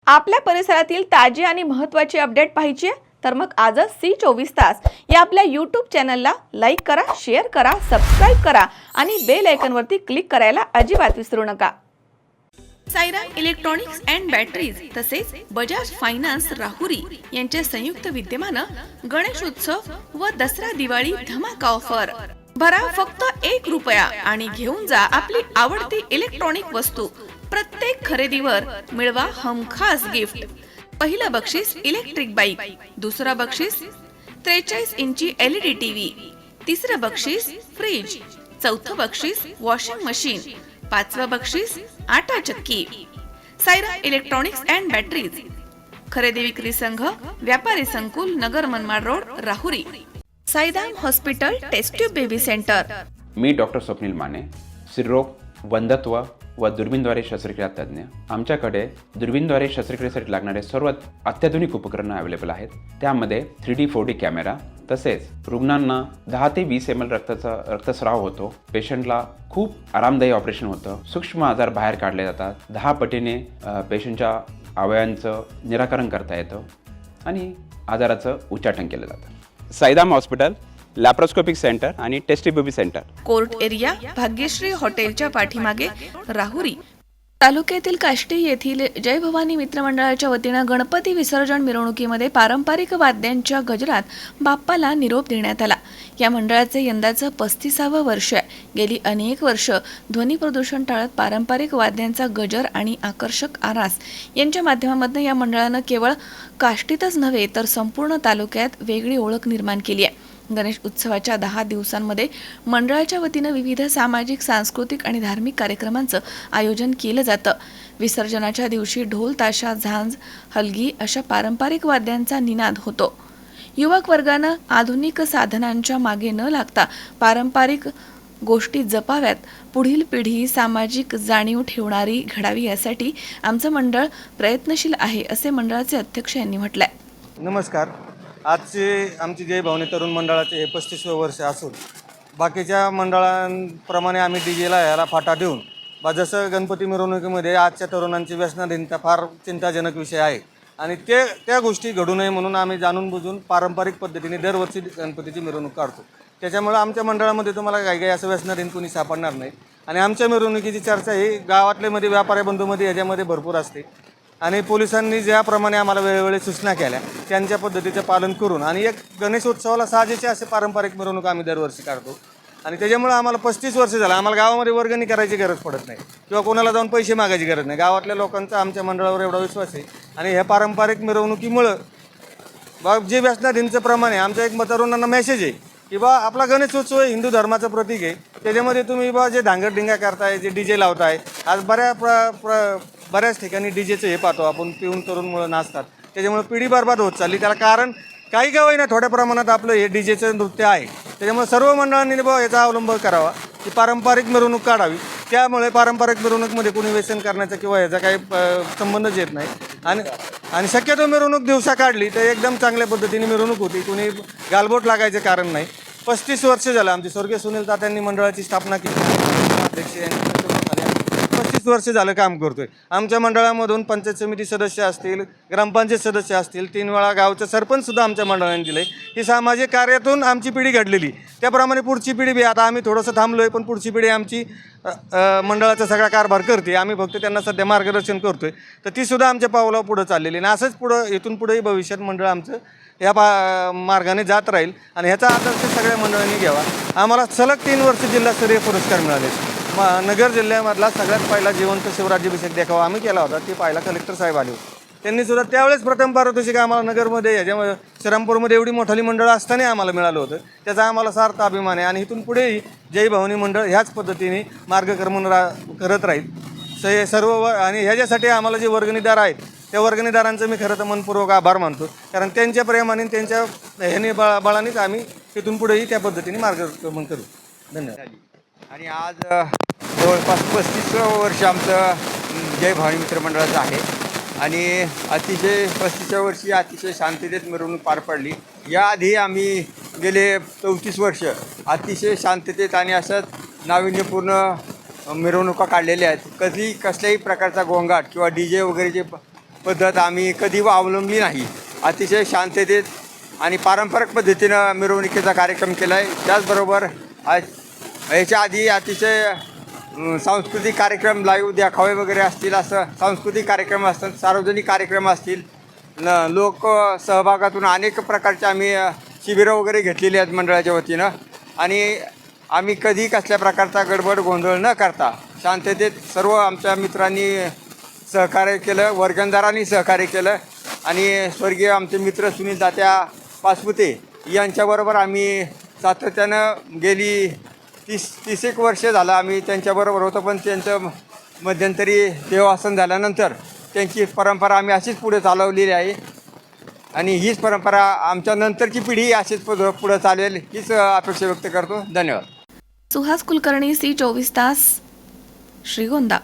आपल्या परिसरातील ताजी आणि महत्त्वाची अपडेट पाहिजे आहे तर मग आजच C24 तास या आपल्या YouTube चॅनलला लाईक करा, शेअर करा, सबस्क्राइब करा आणि बेल आयकॉनवरती क्लिक करायला अजिबात विसरू नका। साईराम इलेक्ट्रॉनिक्स अँड बॅटरीज तसेच बजाज फायनान्स राहुरी यांच्या संयुक्त विद्यमानं गणेशोत्सव व दसरा दिवाळी धमाका ऑफर। भरा फक्त ₹1 आणि घेऊन जा आपली आवडती इलेक्ट्रॉनिक वस्तू। प्रत्येक खरेदीवर मिळवा हमखास गिफ्ट। पहिलं बक्षीस इलेक्ट्रिक बाईक, दुसरा बक्षीस 43 इंची LED टीव्ही, तिसरं बक्षीस फ्रीज, चौथं बक्षीस वॉशिंग मशीन, पाचवं बक्षीस आटा चक्की। साईराम इलेक्ट्रॉनिक्स अँड बॅटरीज, खरेदी विक्री संघ, व्यापारी संकुल, Nagar Manmad road, Rahuri. Sairam hospital test tube baby centre. मी डॉक्टर स्वप्नील माने, स्त्रीरोग, वंध्यत्व व दुर्बीणद्वारे शस्त्रक्रिया तज्ज्ञ। आमच्याकडे दुर्बीणद्वारे शस्त्रक्रियेसाठी लागणारे सर्व अत्याधुनिक उपकरणं अवेलेबल आहेत। त्यामध्ये 3D 4D कॅमेरा, तसेच रुग्णांना 10 ते 20 ml रक्तस्राव होतो। पेशंटला खूप आरामदायी ऑपरेशन होतं। सूक्ष्म आजार बाहेर काढले जातात। 10 पटीने पेशंटच्या अवयवांचं निराकरण करता येतं आणि आजाराचं उच्चाटन केलं जातं। साईराम हॉस्पिटल, लॅप्रोस्कोपिक सेंटर आणि test baby centre, court area, Bhagyashree हॉटेलच्या पाठीमागे, राहुरी। तालुक्यातील काष्टी येथील जय भवानी मित्रमंडळाच्या वतीनं गणपती विसर्जन मिरवणुकीमध्ये पारंपरिक वाद्यांच्या गजरात बाप्पाला निरोप देण्यात आला। या मंडळाचे यंदाचं 35वं वर्ष आहे। गेली अनेक वर्ष ध्वनी प्रदूषण टाळत पारंपरिक वाद्यांचा गजर आणि आकर्षक आरास यांच्या माध्यमातून या मंडळानं केवळ काष्टीतच नव्हे तर संपूर्ण तालुक्यात वेगळी ओळख निर्माण केली आहे। गणेश उत्सवाच्या 10 दिवसांमध्ये मंडळाच्या वतीनं विविध सामाजिक, सांस्कृतिक आणि धार्मिक कार्यक्रमांचं आयोजन केलं जातं। विसर्जनाच्या दिवशी ढोल, ताशा, झांज, हलगी अशा पारंपरिक वाद्यांचा निनाद होतो। युवक वर्गानं आधुनिक साधनांच्या मागे न लागता पारंपरिक गोष्टी जपाव्यात, पुढील पिढी सामाजिक जाणीव ठेवणारी घडावी यासाठी आमचं मंडळ प्रयत्नशील आहे, असे मंडळाचे अध्यक्ष यांनी म्हटलंय। नमस्कार। आजचे आमची जय भवानी तरुण मंडळाचे हे 35वं वर्ष असून बाकीच्या मंडळांप्रमाणे आम्ही डीजेला याला फाटा देऊन जसं गणपती मिरवणुकीमध्ये आजच्या तरुणांची व्यसनाधीनता फार चिंताजनक विषय आहे आणि त्या गोष्टी घडू नये म्हणून आम्ही जाणून बुजून पारंपरिक पद्धतीने दरवर्षी गणपतीची मिरवणूक काढतो। त्याच्यामुळे आमच्या मंडळामध्ये तुम्हाला काही असं व्यसनाधीन कोणी सापडणार नाही आणि आमच्या मिरवणुकीची चर्चा ही गावातल्यामध्ये व्यापारी बंधूमध्ये ह्याच्यामध्ये भरपूर असते आणि पोलिसांनी ज्याप्रमाणे आम्हाला वेळोवेळी सूचना केल्या त्यांच्या पद्धतीचं पालन करून आणि एक गणेशोत्सवाला साजेसे असे पारंपरिक मिरवणूक आम्ही दरवर्षी काढतो आणि त्याच्यामुळे आम्हाला 35 वर्ष झालं आम्हाला गावामध्ये वर्गणी करायची गरज पडत नाही किंवा कोणाला जाऊन पैसे मागायची गरज नाही। गावातल्या लोकांचा आमच्या मंडळावर एवढा विश्वास आहे आणि ह्या पारंपरिक मिरवणुकीमुळं जे व्यसनाधीनचं प्रमाण आहे आमच्या एक तरुणांना मेसेज आहे की आपला गणेशोत्सव हिंदू धर्माचं प्रतीक आहे। त्याच्यामध्ये तुम्ही जे धांगडधिंगा करताय, जे डीजे लावताय, आज बऱ्याच ठिकाणी डीजेचं हे पाहतो आपण, पिऊन तरुण मुलं नाचतात, त्याच्यामुळे पिढी बरबाद होत चालली। त्याला कारण काही का होईना थोड्या प्रमाणात आपलं हे डीजेचं नृत्य आहे। त्याच्यामुळे सर्व मंडळांनी याचा अवलंब करावा की पारंपरिक मिरवणूक काढावी। त्यामुळे पारंपरिक मिरवणूकमध्ये कोणी व्यसन करण्याचा किंवा याचा काही संबंधच येत नाही आणि शक्यतो मिरवणूक दिवसा काढली तर एकदम चांगल्या पद्धतीने मिरवणूक होती, कोणी गालबोट लागायचं कारण नाही। 35 वर्ष झालं आमचे स्वर्गीय सुनील तात्यांनी मंडळाची स्थापना केली, अध्यक्ष यांनी 35 वर्ष झालं काम करतोय। आमच्या मंडळामधून पंचायत समिती सदस्य असतील, ग्रामपंचायत सदस्य असतील, 3 वेळा गावचं सरपंच सुद्धा आमच्या मंडळाने दिले। ही सामाजिक कार्यातून आमची पिढी घडलेली, त्याप्रमाणे पुढची पिढी बी आता आम्ही थोडंसं थांबलोय पण पुढची पिढी आमची मंडळाचा सगळा कारभार करते। आम्ही फक्त त्यांना सध्या मार्गदर्शन करतोय तर ती सुद्धा आमच्या पावलावर पुढं चाललेली आणि असंच इथून पुढेही भविष्यात मंडळ आमचं या मार्गाने जात राहील आणि ह्याचा आदर्श सगळ्या मंडळांनी घ्यावा। आम्हाला सलग 3 वर्ष जिल्हास्तरीय पुरस्कार मिळाले। नगर जिल्ह्यामधला सगळ्यात पहिला जिवंत शिवराज्याभिषेक देखावा आम्ही केला होता, ते पाहिला कलेक्टर साहेब आले होते। त्यांनी सुद्धा त्यावेळेस प्रथम पारितोषिक आम्हाला नगरमध्ये ह्याच्यामध्ये श्रीरामपूरमध्ये एवढी मोठी मंडळं असताना आम्हाला मिळालं होतं, त्याचा आम्हाला सार्थ अभिमान आहे आणि इथून पुढेही जय भवानी मंडळ ह्याच पद्धतीने मार्गक्रमण करत राहील सर्व आणि ह्याच्यासाठी आम्हाला जे वर्गणीदार आहेत त्या वर्गणीदारांचं मी खरं तर मनपूर्वक आभार मानतो, कारण त्यांच्या प्रेमाने त्यांच्या ह्याने बळानेच आम्ही तिथून पुढेही त्या पद्धतीने मार्गक्रमण करू। धन्यवाद। आणि आज जवळपास 35वं वर्ष आमचं जय भवानी मित्रमंडळाचं आहे आणि अतिशय 35व्या वर्षी अतिशय शांततेत मिरवणूक पार पडली। याआधी आम्ही गेले 34 वर्ष अतिशय शांततेत आणि असंच नाविन्यपूर्ण मिरवणुका काढलेल्या आहेत। कधी कसल्याही प्रकारचा गोंगाट किंवा DJ वगैरेचे पद्धत आम्ही कधी अवलंबली नाही. अतिशय शांततेत आणि पारंपरिक पद्धतीनं मिरवणुकीचा कार्यक्रम केला आहे. त्याचबरोबर याच्या आधी अतिशय सांस्कृतिक कार्यक्रम, लाईव्ह देखावे वगैरे असतील, असं सांस्कृतिक कार्यक्रम असतात, सार्वजनिक कार्यक्रम असतील, लोक सहभागातून अनेक प्रकारचे आम्ही शिबिरं वगैरे घेतलेली आहेत मंडळाच्या वतीनं. आणि आम्ही कधी कसल्या प्रकारचा गडबड गोंधळ न करता शांततेत सर्व आमच्या मित्रांनी सहकार्य केलं, वर्गणदारांनी सहकार्य केलं. आणि स्वर्गीय आमचे मित्र सुनील तात्या पाचपुते यांच्याबरोबर आम्ही सातत्यानं गेली 30 वर्ष झालं आम्ही त्यांच्याबरोबर होतो. पण त्यांचं मध्यंतरी देवासन झाल्यानंतर त्यांची परंपरा आम्ही अशीच पुढे चालवलेली आहे. आणि हीच परंपरा आमच्या नंतरची पिढी अशीच पुढे चालेल हीच अपेक्षा व्यक्त करतो. धन्यवाद. सुहास कुलकर्णी, सी 24 तास, श्रीगोंदा.